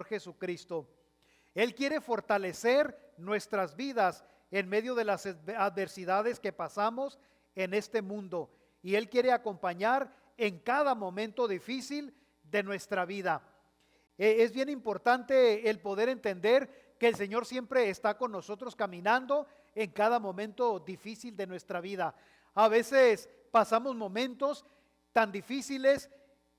Jesucristo. Él quiere fortalecer nuestras vidas en medio de las adversidades que pasamos en este mundo. Y Él quiere acompañar en cada momento difícil de nuestra vida. Es bien importante el poder entender que el Señor siempre está con nosotros caminando en cada momento difícil de nuestra vida. A veces pasamos momentos tan difíciles,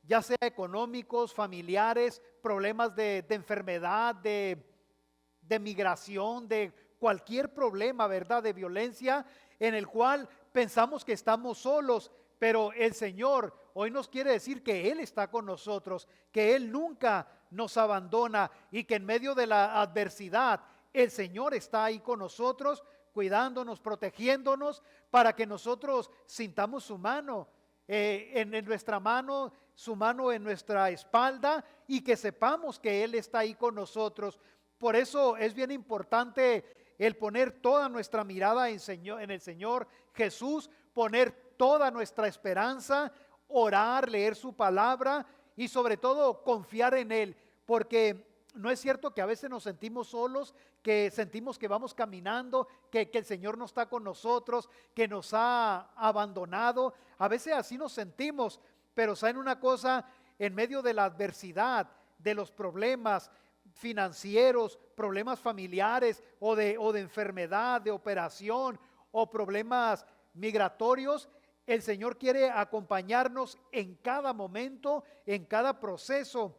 ya sea económicos, familiares, problemas de enfermedad, de migración, de cualquier problema, ¿verdad? De violencia, en el cual pensamos que estamos solos, pero el Señor hoy nos quiere decir que Él está con nosotros, que Él nunca nos abandona y que en medio de la adversidad el Señor está ahí con nosotros, cuidándonos, protegiéndonos, para que nosotros sintamos su mano en nuestra mano, su mano en nuestra espalda, y que sepamos que Él está ahí con nosotros. Por eso es bien importante el poner toda nuestra mirada en el Señor Jesús, poner toda nuestra esperanza, orar, leer su palabra y sobre todo confiar en Él, porque no es cierto que a veces nos sentimos solos, que sentimos que vamos caminando, que el Señor no está con nosotros, que nos ha abandonado. A veces así nos sentimos, pero ¿saben una cosa? En medio de la adversidad, de los problemas financieros, problemas familiares o de enfermedad, de operación o problemas migratorios, el Señor quiere acompañarnos en cada momento, en cada proceso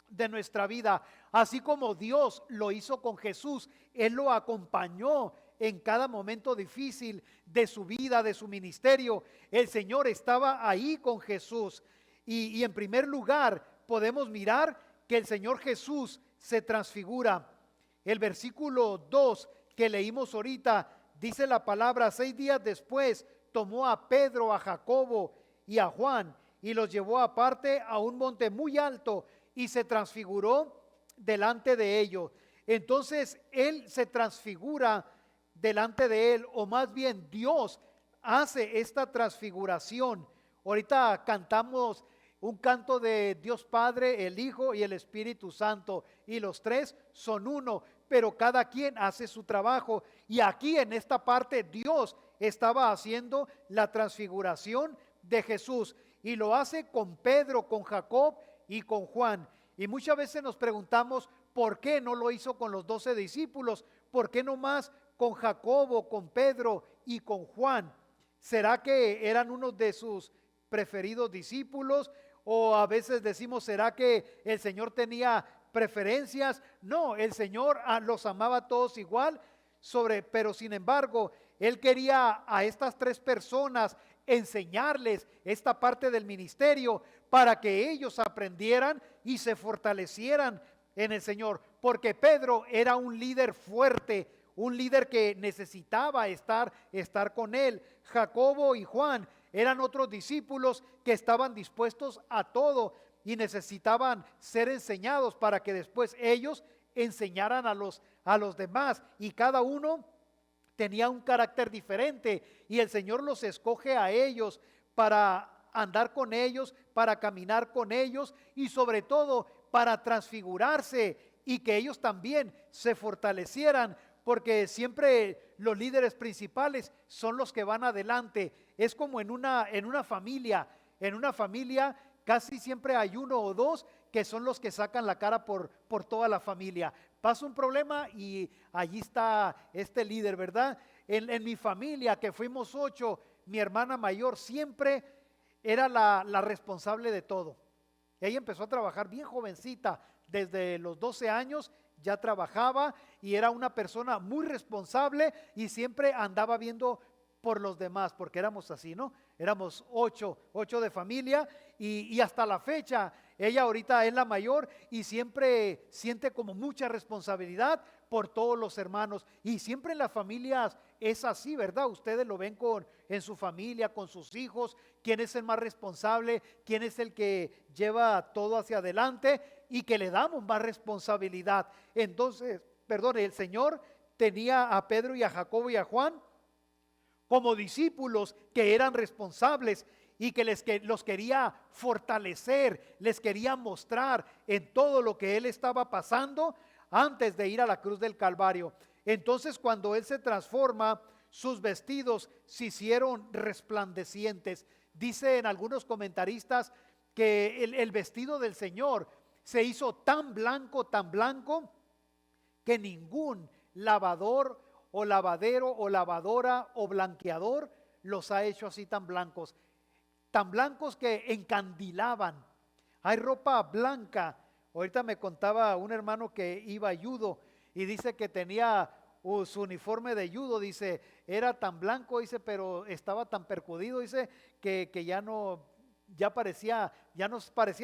de nuestra vida. Así como Dios lo hizo con Jesús, Él lo acompañó en cada momento difícil de su vida, de su ministerio. El Señor estaba ahí con Jesús. Y en primer lugar podemos mirar que el Señor Jesús se transfigura. El versículo 2 que leímos ahorita dice la palabra: 6 días después tomó a Pedro, a Jacobo y a Juan y los llevó aparte a un monte muy alto y se transfiguró delante de ellos. Entonces Él se transfigura delante de él, o más bien Dios hace esta transfiguración. Ahorita cantamos un canto de Dios Padre, el Hijo y el Espíritu Santo, y los tres son uno, pero cada quien hace su trabajo. Y aquí en esta parte Dios estaba haciendo la transfiguración de Jesús, y lo hace con Pedro, con Jacob y con Juan. Y muchas veces nos preguntamos por qué no lo hizo con los 12 discípulos, por qué no más con Jacobo, con Pedro y con Juan. ¿Será que eran unos de sus preferidos discípulos? O a veces decimos, ¿será que el Señor tenía preferencias? No, el Señor los amaba a todos igual, pero sin embargo, Él quería a estas tres personas enseñarles esta parte del ministerio para que ellos aprendieran y se fortalecieran en el Señor. Porque Pedro era un líder fuerte, un líder que necesitaba estar con él. Jacobo y Juan eran otros discípulos que estaban dispuestos a todo y necesitaban ser enseñados para que después ellos enseñaran a los demás, y cada uno tenía un carácter diferente, y el Señor los escoge a ellos para andar con ellos, para caminar con ellos, y sobre todo para transfigurarse y que ellos también se fortalecieran, porque siempre los líderes principales son los que van adelante. Es como en una familia. En una familia casi siempre hay uno o dos que son los que sacan la cara por toda la familia. Pasa un problema y allí está este líder, ¿verdad? En mi familia, que fuimos 8, mi hermana mayor siempre era la responsable de todo. Ella empezó a trabajar bien jovencita, desde los 12 años ya trabajaba y era una persona muy responsable y siempre andaba viendo por los demás, porque éramos así, ¿no? Éramos 8 de familia y hasta la fecha ella ahorita es la mayor y siempre siente como mucha responsabilidad por todos los hermanos, y siempre en las familias es así, ¿verdad? Ustedes lo ven en su familia, con sus hijos, quién es el más responsable, quién es el que lleva todo hacia adelante y que le damos más responsabilidad. Entonces, el Señor tenía a Pedro y a Jacobo y a Juan como discípulos que eran responsables, y que los quería fortalecer, les quería mostrar en todo lo que él estaba pasando antes de ir a la cruz del Calvario. Entonces, cuando él se transforma, sus vestidos se hicieron resplandecientes. Dice en algunos comentaristas que el vestido del Señor se hizo tan blanco, que ningún lavador o lavadero o lavadora o blanqueador los ha hecho así tan blancos que encandilaban. Hay ropa blanca. Ahorita me contaba un hermano que iba a judo y dice que tenía su uniforme de judo, dice, era tan blanco, dice, pero estaba tan percudido, dice, que ya no parecía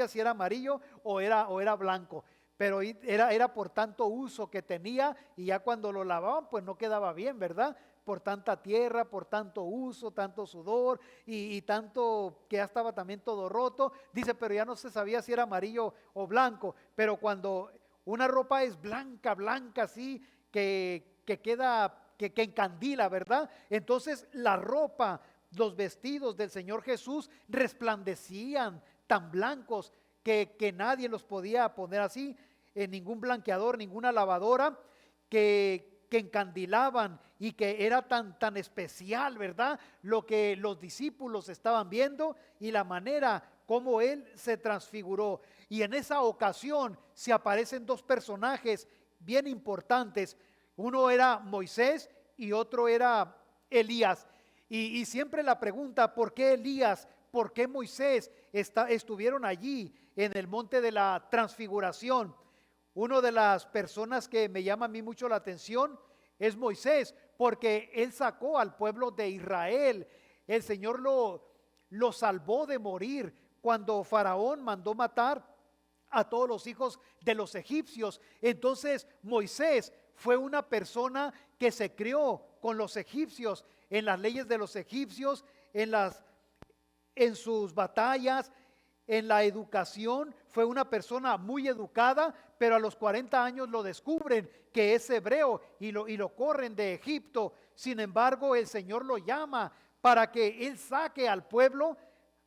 si era amarillo o era blanco. Pero era por tanto uso que tenía, y ya cuando lo lavaban pues no quedaba bien, ¿verdad? Por tanta tierra, por tanto uso, tanto sudor y tanto que ya estaba también todo roto. Dice, pero ya no se sabía si era amarillo o blanco. Pero cuando una ropa es blanca así, que queda, que encandila, ¿verdad? Entonces la ropa, los vestidos del Señor Jesús resplandecían tan blancos que nadie los podía poner así, ningún blanqueador, ninguna lavadora, que encandilaban, y que era tan especial, ¿verdad? Lo que los discípulos estaban viendo y la manera como él se transfiguró. Y en esa ocasión se aparecen dos personajes bien importantes. Uno era Moisés y otro era Elías. Y siempre la pregunta, ¿por qué Elías? ¿Por qué Moisés estuvieron allí en el monte de la transfiguración? Una de las personas que me llama a mí mucho la atención es Moisés, porque él sacó al pueblo de Israel. El Señor lo salvó de morir cuando Faraón mandó matar a todos los hijos de los egipcios. Entonces Moisés fue una persona que se crió con los egipcios, en las leyes de los egipcios, en sus batallas, en la educación. Fue una persona muy educada, pero a los 40 años lo descubren que es hebreo y lo corren de Egipto. Sin embargo, el Señor lo llama para que él saque al pueblo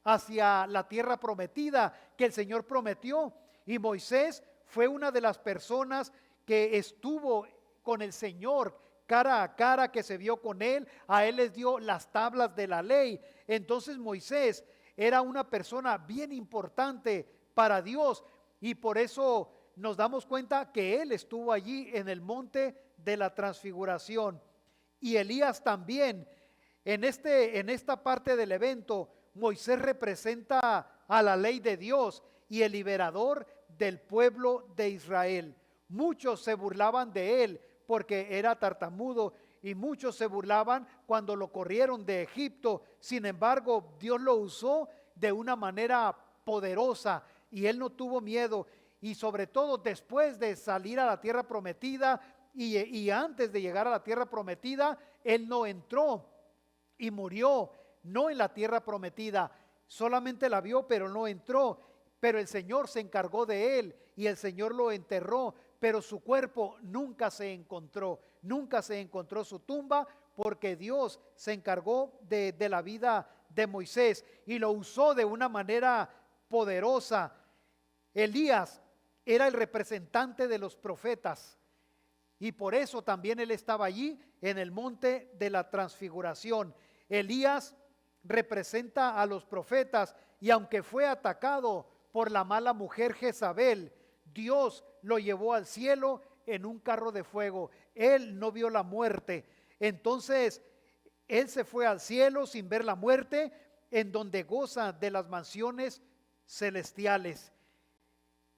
hacia la tierra prometida que el Señor prometió. Y Moisés fue una de las personas que estuvo con el Señor cara a cara, que se vio con él. A él les dio las tablas de la ley. Entonces Moisés era una persona bien importante para Dios, y por eso nos damos cuenta que él estuvo allí en el monte de la transfiguración. Y Elías también. En esta parte del evento, Moisés representa a la ley de Dios y el liberador del pueblo de Israel. Muchos se burlaban de él porque era tartamudo, y muchos se burlaban cuando lo corrieron de Egipto. Sin embargo, Dios lo usó de una manera poderosa y él no tuvo miedo. Y sobre todo después de salir a la tierra prometida y antes de llegar a la tierra prometida, él no entró y murió, no en la tierra prometida, solamente la vio pero no entró. Pero el Señor se encargó de él y el Señor lo enterró, pero su cuerpo nunca se encontró su tumba, porque Dios se encargó de la vida de Moisés y lo usó de una manera poderosa. Elías era el representante de los profetas, y por eso también él estaba allí en el monte de la transfiguración. Elías representa a los profetas, y aunque fue atacado por la mala mujer Jezabel, Dios lo llevó al cielo en un carro de fuego. Él no vio la muerte. Entonces él se fue al cielo sin ver la muerte, en donde goza de las mansiones celestiales.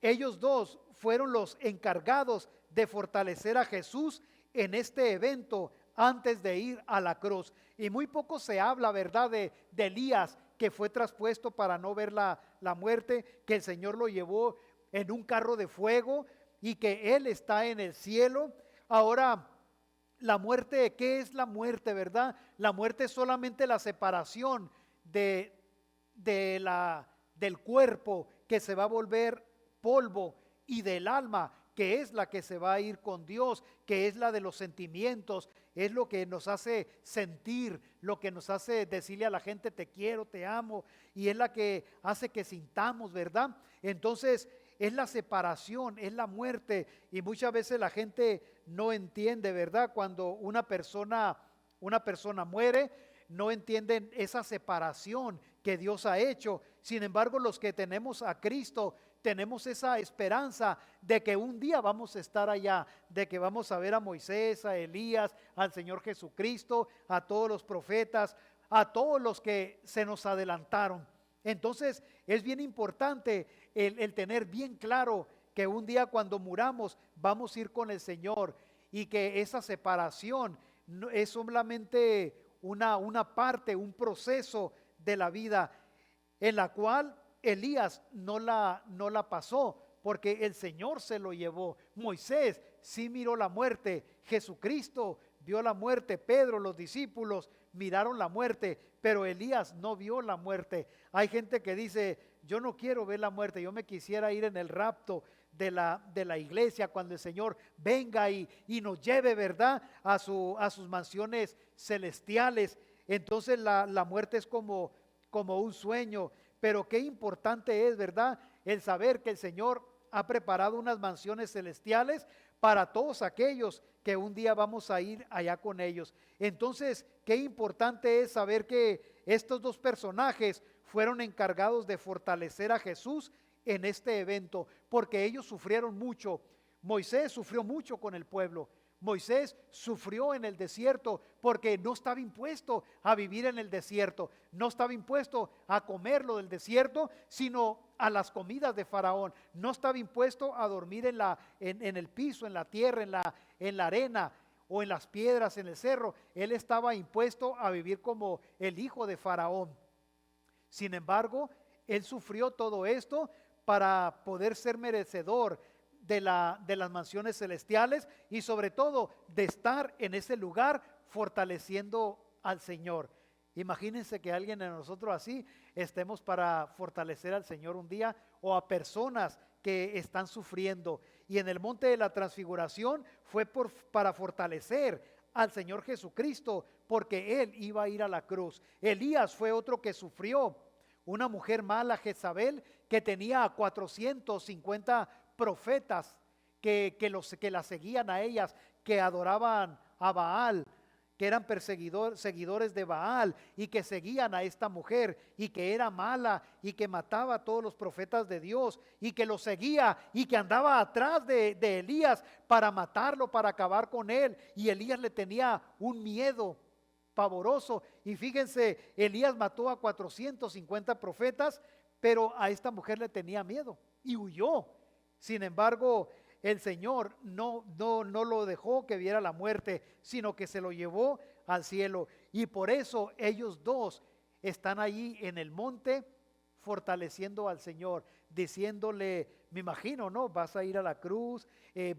Ellos dos fueron los encargados de fortalecer a Jesús en este evento antes de ir a la cruz. Y muy poco se habla, ¿verdad?, de Elías, que fue traspuesto para no ver la muerte, que el Señor lo llevó en un carro de fuego y que él está en el cielo. Ahora, la muerte, ¿qué es la muerte, verdad? La muerte es solamente la separación del cuerpo, que se va a volver polvo, y del alma, que es la que se va a ir con Dios, que es la de los sentimientos, es lo que nos hace sentir, lo que nos hace decirle a la gente te quiero, te amo, y es la que hace que sintamos, ¿verdad? Entonces es la separación, es la muerte, y muchas veces la gente no entiende, ¿verdad? Cuando una persona muere, no entienden esa separación que Dios ha hecho. Sin embargo, los que tenemos a Cristo, tenemos esa esperanza de que un día vamos a estar allá, de que vamos a ver a Moisés, a Elías, al Señor Jesucristo, a todos los profetas, a todos los que se nos adelantaron. Entonces es bien importante el tener bien claro que un día cuando muramos vamos a ir con el Señor, y que esa separación no es solamente una parte, un proceso de la vida en la cual Elías no la pasó, porque el Señor se lo llevó. Moisés sí miró la muerte, Jesucristo vio la muerte, Pedro, los discípulos miraron la muerte, pero Elías no vio la muerte. Hay gente que dice, yo no quiero ver la muerte, yo me quisiera ir en el rapto de la iglesia cuando el Señor venga y nos lleve, ¿verdad?, a sus mansiones celestiales. Entonces la muerte es como un sueño, pero qué importante es, ¿verdad?, el saber que el Señor ha preparado unas mansiones celestiales para todos aquellos que un día vamos a ir allá con ellos. Entonces, qué importante es saber que estos dos personajes fueron encargados de fortalecer a Jesús en este evento, porque ellos sufrieron mucho. Moisés sufrió mucho con el pueblo. Moisés sufrió en el desierto porque no estaba impuesto a vivir en el desierto, no estaba impuesto a comer lo del desierto, sino a las comidas de Faraón. No estaba impuesto a dormir en el piso, en la tierra, en la arena o en las piedras, en el cerro. Él estaba impuesto a vivir como el hijo de Faraón. Sin embargo, él sufrió todo esto para poder ser merecedor de las mansiones celestiales, y sobre todo de estar en ese lugar fortaleciendo al Señor. Imagínense que alguien de nosotros así estemos para fortalecer al Señor un día, o a personas que están sufriendo. Y en el monte de la transfiguración fue para fortalecer al Señor Jesucristo, porque Él iba a ir a la cruz. Elías fue otro que sufrió. Una mujer mala, Jezabel, que tenía 450 profetas que la seguían a ellas, que adoraban a Baal, que eran seguidores de Baal, y que seguían a esta mujer, y que era mala, y que mataba a todos los profetas de Dios, y que lo seguía, y que andaba atrás de Elías para matarlo, para acabar con él. Y Elías le tenía un miedo pavoroso. Y fíjense, Elías mató a 450 profetas, pero a esta mujer le tenía miedo y huyó. Sin embargo, el Señor no lo dejó que viera la muerte, sino que se lo llevó al cielo. Y por eso ellos dos están allí en el monte fortaleciendo al Señor, diciéndole, me imagino, ¿no? Vas a ir a la cruz,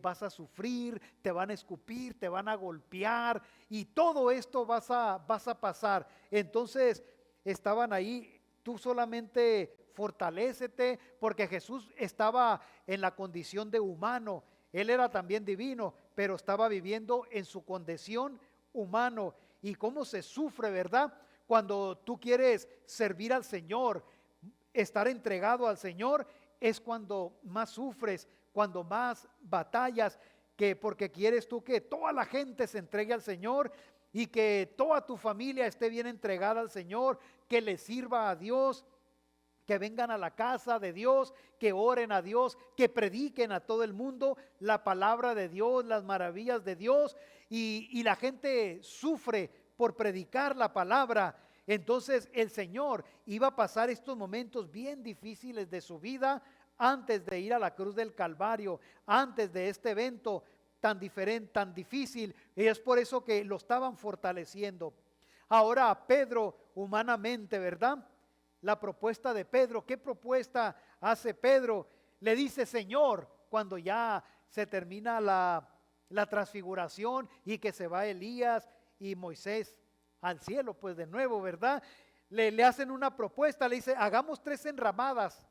vas a sufrir, te van a escupir, te van a golpear, y todo esto vas a pasar. Entonces estaban ahí, tú solamente fortalécete, porque Jesús estaba en la condición de humano. Él era también divino, pero estaba viviendo en su condición humano. Y cómo se sufre, ¿verdad?, cuando tú quieres servir al Señor, estar entregado al Señor, es cuando más sufres, cuando más batallas, porque quieres tú que toda la gente se entregue al Señor, y que toda tu familia esté bien entregada al Señor, que le sirva a Dios, que vengan a la casa de Dios, que oren a Dios, que prediquen a todo el mundo la palabra de Dios, las maravillas de Dios, y la gente sufre por predicar la palabra. Entonces el Señor iba a pasar estos momentos bien difíciles de su vida antes de ir a la cruz del Calvario, antes de este evento tan diferente, tan difícil, y es por eso que lo estaban fortaleciendo. Ahora a Pedro, humanamente, ¿verdad?, la propuesta de Pedro, ¿qué propuesta hace Pedro? Le dice Señor, cuando ya se termina la transfiguración y que se va Elías y Moisés al cielo, pues de nuevo, ¿verdad? Le hacen una propuesta, le dice, hagamos 3 enramadas,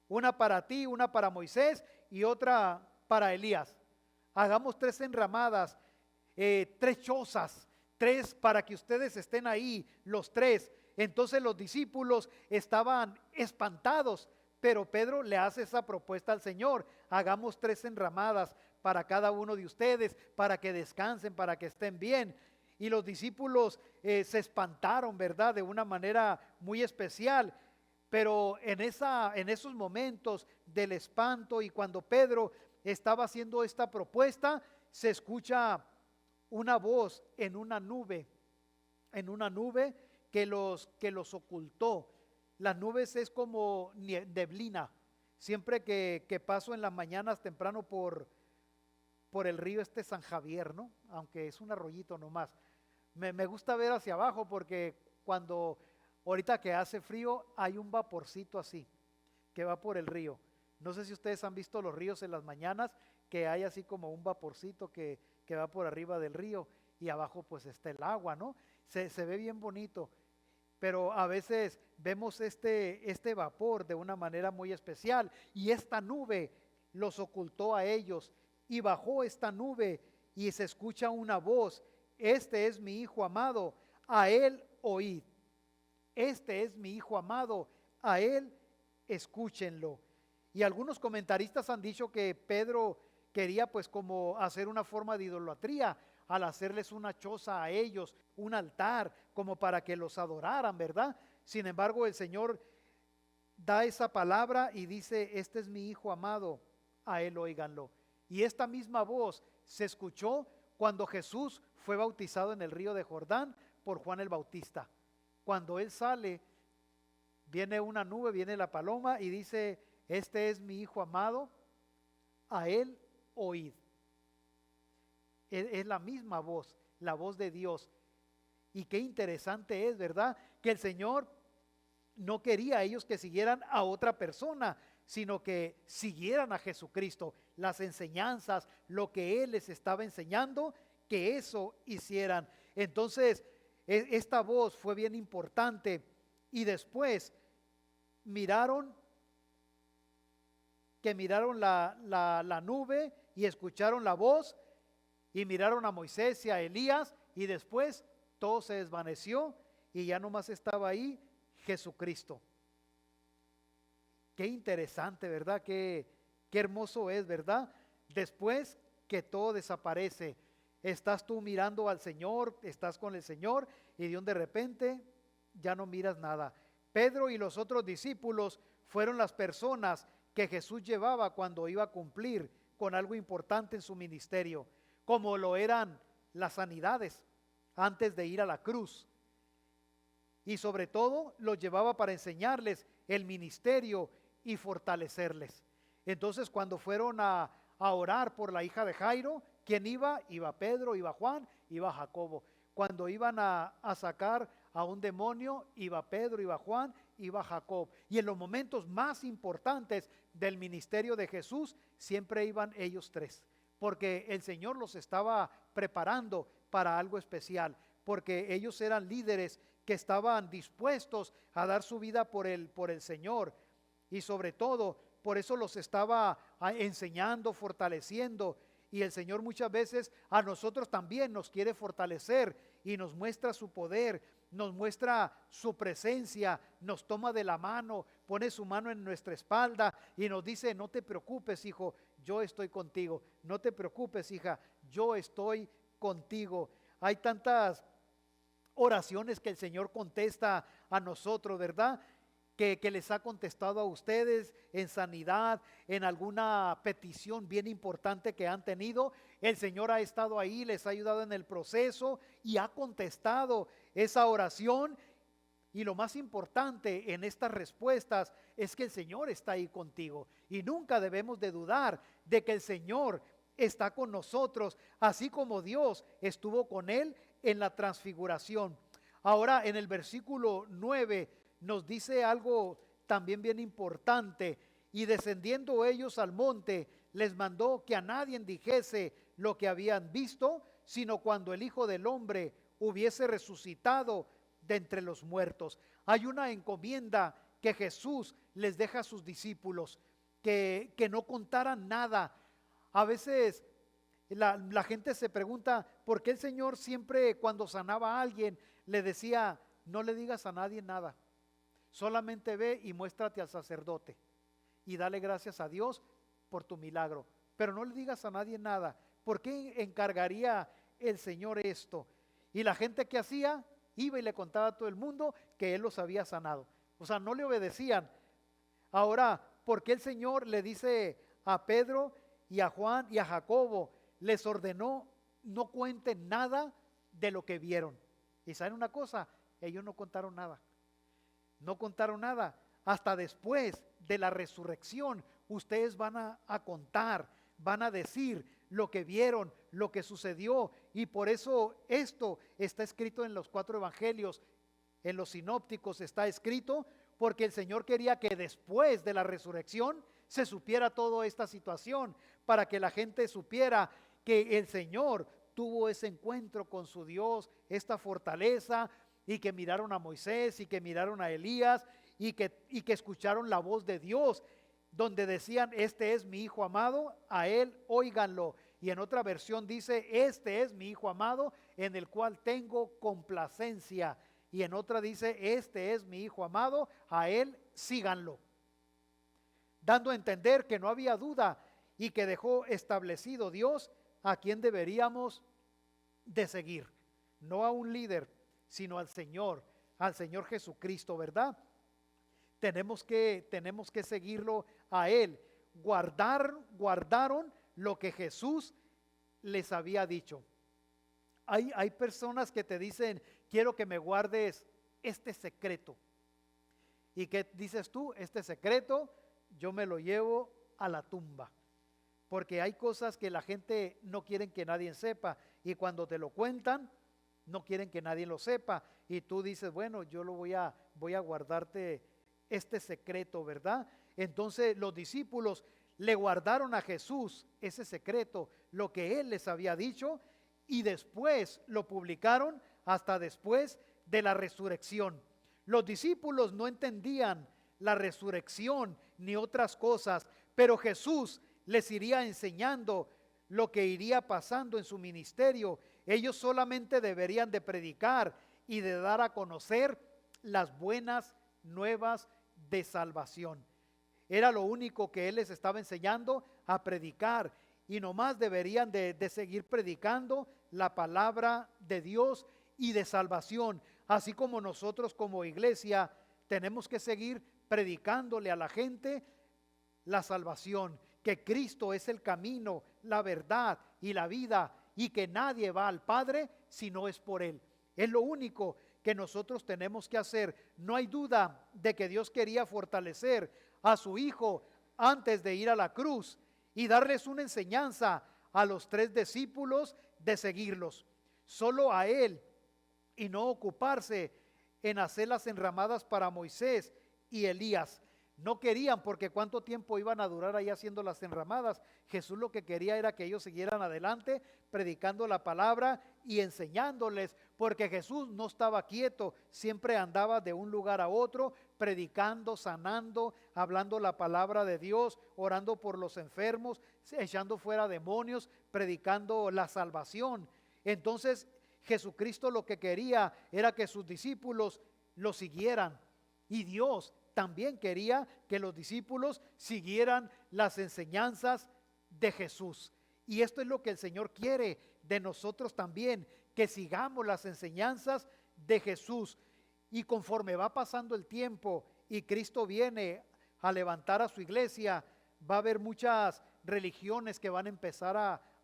una para ti, una para Moisés y otra para Elías. Hagamos 3 enramadas, 3 chozas, 3 para que ustedes estén ahí, los 3. Entonces los discípulos estaban espantados, pero Pedro le hace esa propuesta al Señor: hagamos 3 enramadas para cada uno de ustedes, para que descansen, para que estén bien. Y los discípulos se espantaron, ¿verdad? De una manera muy especial. Pero en esos momentos del espanto, y cuando Pedro estaba haciendo esta propuesta, se escucha una voz en una nube que los ocultó. Las nubes es como neblina. Siempre que paso en las mañanas temprano por el río San Javier, ¿no? Aunque es un arroyito nomás. Me gusta ver hacia abajo porque ahorita que hace frío, hay un vaporcito así que va por el río. No sé si ustedes han visto los ríos en las mañanas, que hay así como un vaporcito que va por arriba del río, y abajo pues está el agua, ¿no? Se ve bien bonito, pero a veces vemos este vapor de una manera muy especial, y esta nube los ocultó a ellos, y bajó esta nube y se escucha una voz: este es mi hijo amado, a él oíd. Este es mi hijo amado, a él escúchenlo. Y algunos comentaristas han dicho que Pedro quería pues como hacer una forma de idolatría al hacerles una choza a ellos, un altar, como para que los adoraran, ¿verdad? Sin embargo, el Señor da esa palabra y dice: este es mi hijo amado, a él óiganlo. Y esta misma voz se escuchó cuando Jesús fue bautizado en el río de Jordán por Juan el Bautista. Cuando él sale, viene una nube, viene la paloma y dice: este es mi hijo amado, a él oíd. Es la misma voz, la voz de Dios. Y qué interesante es, ¿verdad? Que el Señor no quería a ellos que siguieran a otra persona, sino que siguieran a Jesucristo, las enseñanzas, lo que Él les estaba enseñando, que eso hicieran. Entonces, esta voz fue bien importante. Y después miraron la nube y escucharon la voz, y miraron a Moisés y a Elías, y después todo se desvaneció y ya nomás estaba ahí Jesucristo. Qué interesante, ¿verdad? Qué hermoso es, ¿verdad? Después que todo desaparece, estás tú mirando al Señor, estás con el Señor, y de repente ya no miras nada. Pedro y los otros discípulos fueron las personas que Jesús llevaba cuando iba a cumplir con algo importante en su ministerio, como lo eran las sanidades antes de ir a la cruz. Y sobre todo los llevaba para enseñarles el ministerio y fortalecerles. Entonces, cuando fueron a orar por la hija de Jairo, ¿quién iba? Iba Pedro, iba Juan, iba Jacobo. Cuando iban a sacar a un demonio, iba Pedro, iba Juan, iba Jacob. Y en los momentos más importantes del ministerio de Jesús, siempre iban ellos 3, porque el Señor los estaba preparando para algo especial, porque ellos eran líderes que estaban dispuestos a dar su vida por el Señor, y sobre todo por eso los estaba enseñando, fortaleciendo. Y el Señor muchas veces a nosotros también nos quiere fortalecer y nos muestra su poder, nos muestra su presencia, nos toma de la mano, pone su mano en nuestra espalda y nos dice: no te preocupes, hijo, yo estoy contigo. No te preocupes, hija, yo estoy contigo. Hay tantas oraciones que el Señor contesta a nosotros, ¿verdad? Que les ha contestado a ustedes en sanidad, en alguna petición bien importante que han tenido. El Señor ha estado ahí, les ha ayudado en el proceso y ha contestado esa oración. Y lo más importante en estas respuestas es que el Señor está ahí contigo, y nunca debemos de dudar de que el Señor está con nosotros, así como Dios estuvo con él en la transfiguración. Ahora, en el versículo 9 nos dice algo también bien importante: y descendiendo ellos al monte, les mandó que a nadie dijese lo que habían visto, sino cuando el Hijo del Hombre hubiese resucitado de entre los muertos. Hay una encomienda que Jesús les deja a sus discípulos, que no contaran nada. A veces la gente se pregunta por qué el Señor siempre cuando sanaba a alguien le decía, no le digas a nadie nada, solamente ve y muéstrate al sacerdote y dale gracias a Dios por tu milagro, pero no le digas a nadie nada. ¿Por qué encargaría el Señor esto? Y la gente que hacía, iba y le contaba a todo el mundo que Él los había sanado. O sea, no le obedecían. Ahora, ¿por qué el Señor le dice a Pedro y a Juan y a Jacobo, les ordenó no cuenten nada de lo que vieron? Y saben una cosa, ellos no contaron nada. No contaron nada. Hasta después de la resurrección, ustedes van a contar, van a decir lo que vieron, lo que sucedió. Y por eso esto está escrito en los 4 evangelios, en los sinópticos está escrito, porque el Señor quería que después de la resurrección se supiera toda esta situación, para que la gente supiera que el Señor tuvo ese encuentro con su Dios, esta fortaleza, y que miraron a Moisés y que miraron a Elías y que escucharon la voz de Dios, donde decían, este es mi hijo amado, a él óiganlo. Y en otra versión dice, este es mi hijo amado, en el cual tengo complacencia. Y en otra dice, este es mi hijo amado, a él síganlo. Dando a entender que no había duda y que dejó establecido Dios a quien deberíamos de seguir. No a un líder, sino al Señor Jesucristo, ¿verdad? Tenemos que seguirlo a Él. Guardaron lo que Jesús les había dicho. Hay personas que te dicen, quiero que me guardes este secreto. ¿Y qué dices tú? Este secreto yo me lo llevo a la tumba. Porque hay cosas que la gente no quieren que nadie sepa, y cuando te lo cuentan, no quieren que nadie lo sepa, y tú dices, bueno, yo voy a guardarte este secreto, ¿verdad? Entonces los discípulos le guardaron a Jesús ese secreto, lo que Él les había dicho, y después lo publicaron hasta después de la resurrección. Los discípulos no entendían la resurrección ni otras cosas, pero Jesús les iría enseñando lo que iría pasando en su ministerio. Ellos solamente deberían de predicar y de dar a conocer las buenas nuevas de salvación. Era lo único que Él les estaba enseñando, a predicar, y nomás deberían de seguir predicando la palabra de Dios y de salvación, así como nosotros como iglesia tenemos que seguir predicándole a la gente la salvación, que Cristo es el camino, la verdad y la vida, y que nadie va al Padre si no es por Él. Es lo único que nosotros tenemos que hacer. No hay duda de que Dios quería fortalecer a su Hijo antes de ir a la cruz y darles una enseñanza a los 3 discípulos de seguirlos. Solo a Él, y no ocuparse en hacer las enramadas para Moisés y Elías. No querían, porque cuánto tiempo iban a durar ahí haciendo las enramadas. Jesús lo que quería era que ellos siguieran adelante predicando la palabra y enseñándoles, porque Jesús no estaba quieto, siempre andaba de un lugar a otro predicando, sanando, hablando la palabra de Dios, orando por los enfermos, echando fuera demonios, predicando la salvación. Entonces Jesucristo lo que quería era que sus discípulos lo siguieran, y Dios también quería que los discípulos siguieran las enseñanzas de Jesús. Y esto es lo que el Señor quiere de nosotros también, que sigamos las enseñanzas de Jesús. Y conforme va pasando el tiempo y Cristo viene a levantar a su iglesia, va a haber muchas religiones que van a empezar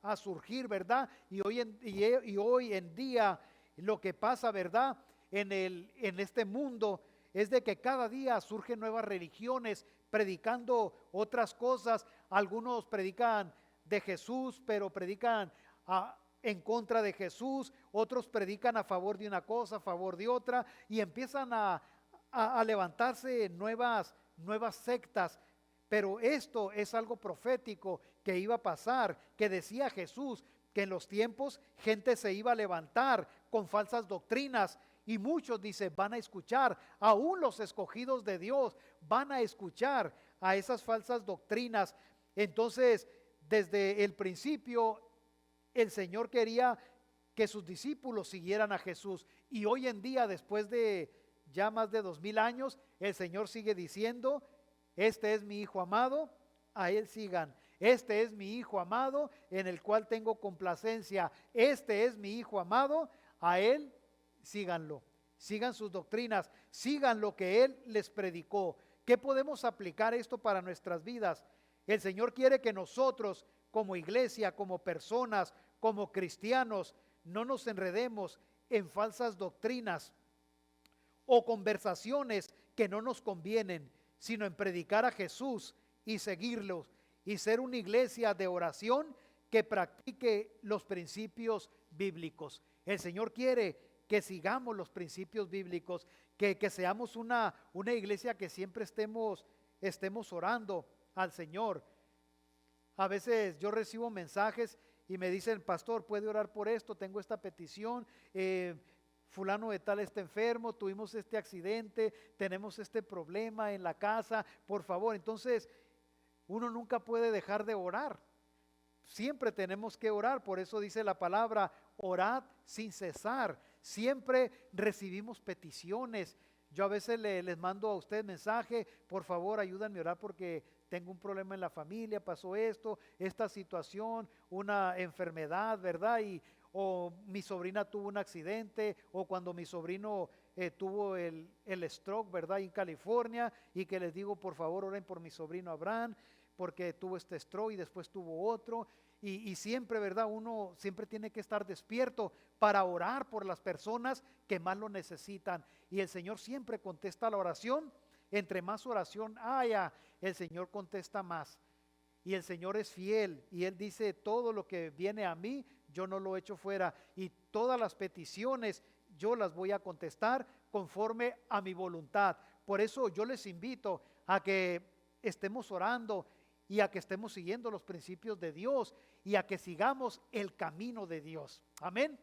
a surgir, ¿verdad? Y hoy en día lo que pasa, ¿verdad? En este mundo es de que cada día surgen nuevas religiones predicando otras cosas. Algunos predican de Jesús, pero predican en contra de Jesús. Otros predican a favor de una cosa, a favor de otra, y empiezan a levantarse nuevas sectas. Pero esto es algo profético que iba a pasar, que decía Jesús, que en los tiempos gente se iba a levantar con falsas doctrinas. Y muchos, dice, van a escuchar, aún los escogidos de Dios van a escuchar a esas falsas doctrinas. Entonces desde el principio el Señor quería que sus discípulos siguieran a Jesús. Y hoy en día, después de ya más de 2000 años, el Señor sigue diciendo: este es mi Hijo amado, a Él sigan. Este es mi Hijo amado, en el cual tengo complacencia. Este es mi Hijo amado, a Él síganlo. Sigan sus doctrinas, sigan lo que Él les predicó. ¿Qué podemos aplicar esto para nuestras vidas? El Señor quiere que nosotros, como iglesia, como personas, como cristianos, no nos enredemos en falsas doctrinas o conversaciones que no nos convienen, sino en predicar a Jesús y seguirlos, y ser una iglesia de oración que practique los principios bíblicos. El Señor quiere que sigamos los principios bíblicos, que seamos una iglesia que siempre estemos orando al Señor. A veces yo recibo mensajes y me dicen: pastor, ¿puede orar por esto? Tengo esta petición, fulano de tal está enfermo, tuvimos este accidente, tenemos este problema en la casa, por favor. Entonces, uno nunca puede dejar de orar. Siempre tenemos que orar, por eso dice la palabra: orad sin cesar. Siempre recibimos peticiones. Yo a veces les mando a ustedes mensaje: por favor, ayúdenme a orar porque tengo un problema en la familia, pasó esto, esta situación, una enfermedad, ¿verdad? O mi sobrina tuvo un accidente, o cuando mi sobrino tuvo el stroke, ¿verdad? En California, y que les digo: por favor, oren por mi sobrino Abraham, porque tuvo este stroke y después tuvo otro. Y siempre, ¿verdad? Uno siempre tiene que estar despierto para orar por las personas que más lo necesitan. Y el Señor siempre contesta la oración. Entre más oración haya, el Señor contesta más. Y el Señor es fiel, y Él dice: todo lo que viene a mí, yo no lo echo fuera, y todas las peticiones yo las voy a contestar conforme a mi voluntad. Por eso yo les invito a que estemos orando y a que estemos siguiendo los principios de Dios y a que sigamos el camino de Dios. Amén.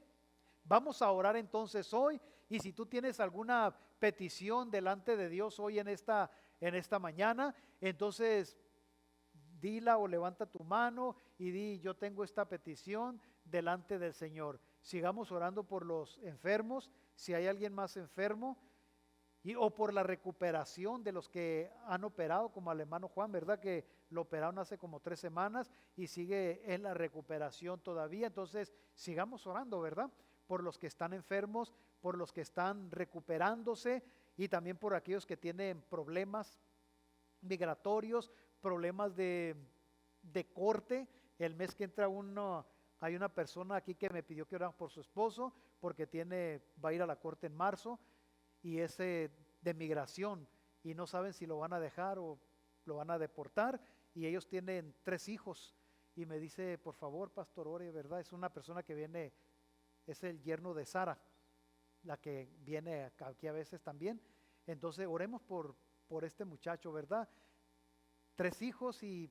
Vamos a orar entonces hoy, y si tú tienes alguna petición delante de Dios hoy en esta mañana, entonces dila o levanta tu mano y di: yo tengo esta petición delante del Señor. Sigamos orando por los enfermos, si hay alguien más enfermo, o por la recuperación de los que han operado, como al hermano Juan, ¿verdad? Que lo operaron hace como 3 semanas y sigue en la recuperación todavía. Entonces sigamos orando, ¿verdad? Por los que están enfermos, por los que están recuperándose, y también por aquellos que tienen problemas migratorios, problemas de corte. El mes que entra hay una persona aquí que me pidió que orara por su esposo porque va a ir a la corte en marzo, y es de migración, y no saben si lo van a dejar o lo van a deportar, y ellos tienen 3 hijos, y me dice: por favor, pastor, ore, ¿verdad? Es una persona que viene, es el yerno de Sara, la que viene aquí a veces también. Entonces oremos por este muchacho, ¿verdad? 3 hijos y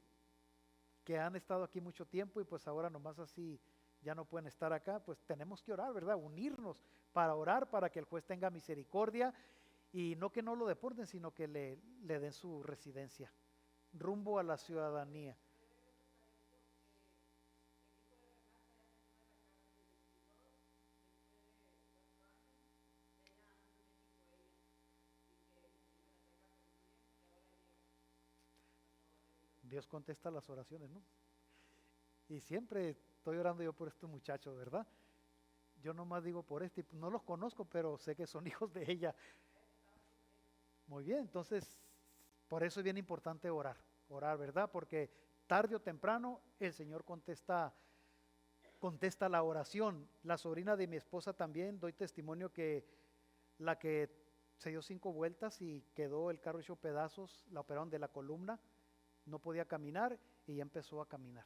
que han estado aquí mucho tiempo, y pues ahora nomás así ya no pueden estar acá. Pues tenemos que orar, ¿verdad? Unirnos para orar para que el juez tenga misericordia, y no que no lo deporten, sino que le den su residencia rumbo a la ciudadanía. Dios contesta las oraciones, ¿no? Y siempre estoy orando yo por estos muchachos, ¿verdad? Yo nomás digo por este, no los conozco, pero sé que son hijos de ella. Muy bien, entonces por eso es bien importante orar, ¿verdad? Porque tarde o temprano el Señor contesta la oración. La sobrina de mi esposa también, doy testimonio que la que se dio 5 vueltas y quedó el carro hecho pedazos, la operaron de la columna, no podía caminar y ya empezó a caminar.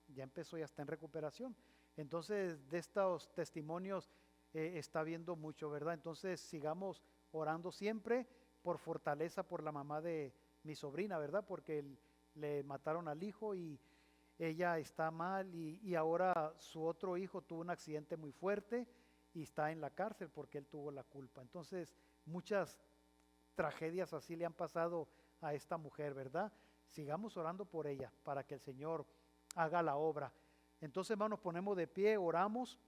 Ya empezó, ya está en recuperación. Entonces, de estos testimonios está viendo mucho, ¿verdad? Entonces, sigamos orando siempre por fortaleza por la mamá de mi sobrina, ¿verdad? Porque le mataron al hijo y ella está mal, y ahora su otro hijo tuvo un accidente muy fuerte y está en la cárcel porque él tuvo la culpa. Entonces, muchas tragedias así le han pasado a esta mujer, ¿verdad? Sigamos orando por ella para que el Señor haga la obra. Entonces, hermanos, nos ponemos de pie, oramos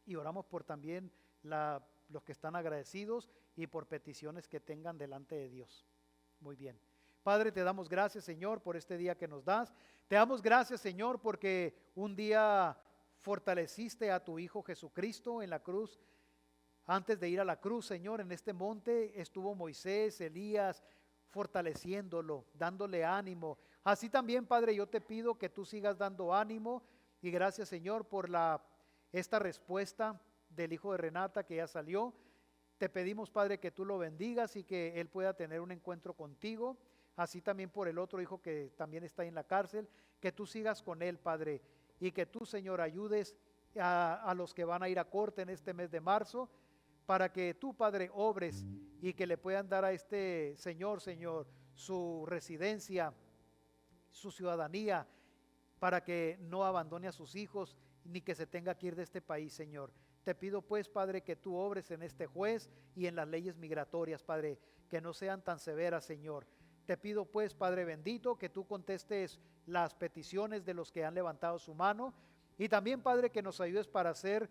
y oramos por también los que están agradecidos y por peticiones que tengan delante de Dios. Muy bien. Padre, te damos gracias, Señor, por este día que nos das. Te damos gracias, Señor, porque un día fortaleciste a tu Hijo Jesucristo en la cruz. Antes de ir a la cruz, Señor, en este monte estuvo Moisés, Elías, fortaleciéndolo, dándole ánimo. Así también, Padre, yo te pido que tú sigas dando ánimo y gracias, Señor, por esta respuesta del hijo de Renata que ya salió. Te pedimos, Padre, que tú lo bendigas y que él pueda tener un encuentro contigo. Así también por el otro hijo que también está ahí en la cárcel, que tú sigas con él, Padre, y que tú, Señor, ayudes a los que van a ir a corte en este mes de marzo, para que tú, Padre, obres y que le puedan dar a este Señor, su residencia, su ciudadanía, para que no abandone a sus hijos ni que se tenga que ir de este país, Señor. Te pido pues, Padre, que tú obres en este juez y en las leyes migratorias, Padre, que no sean tan severas, Señor. Te pido pues, Padre bendito, que tú contestes las peticiones de los que han levantado su mano y también, Padre, que nos ayudes para ser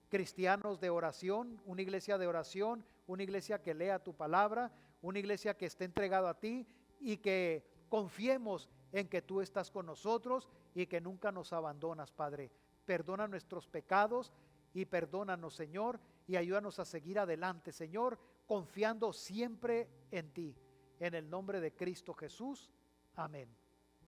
cristianos de oración, una iglesia de oración, una iglesia que lea tu palabra, una iglesia que esté entregado a ti y que confiemos en que tú estás con nosotros y que nunca nos abandonas, Padre. Perdona nuestros pecados y perdónanos, Señor, y ayúdanos a seguir adelante, Señor, confiando siempre en ti. En el nombre de Cristo Jesús. Amén.